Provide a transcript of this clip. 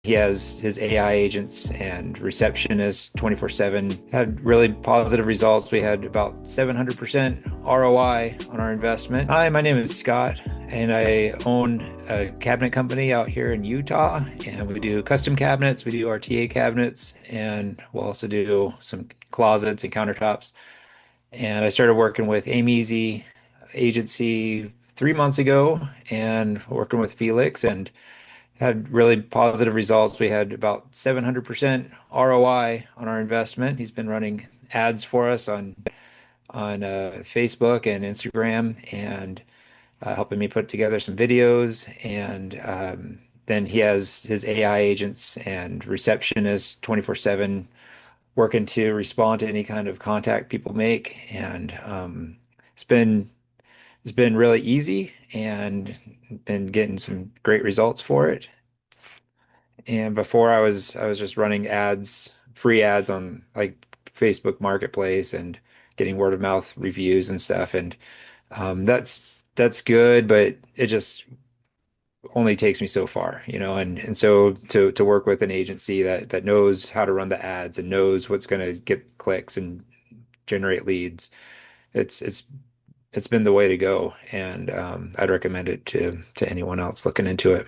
He has his AI agents and receptionists 24/7. Had really positive results. We had about 700% ROI on our investment. Hi, my name is Scott, and I own a cabinet company out here in Utah. And we do custom cabinets, we do RTA cabinets, and we'll also do some closets and countertops. And I started working with Aimeazy agency 3 months ago and working with Felix and had really positive results. We had about 700% ROI on our investment. He's been running ads for us on Facebook and Instagram and helping me put together some videos. And then he has his AI agents and receptionists 24/7 working to respond to any kind of contact people make. And it's been it's been really easy and been getting some great results for it. And before I was just running ads, free ads on like Facebook Marketplace and getting word of mouth reviews and stuff. And that's good, but it just only takes me so far, you know. And so to work with an agency that knows how to run the ads and knows what's going to get clicks and generate leads, it's it's it's been the way to go. And I'd recommend it to anyone else looking into it.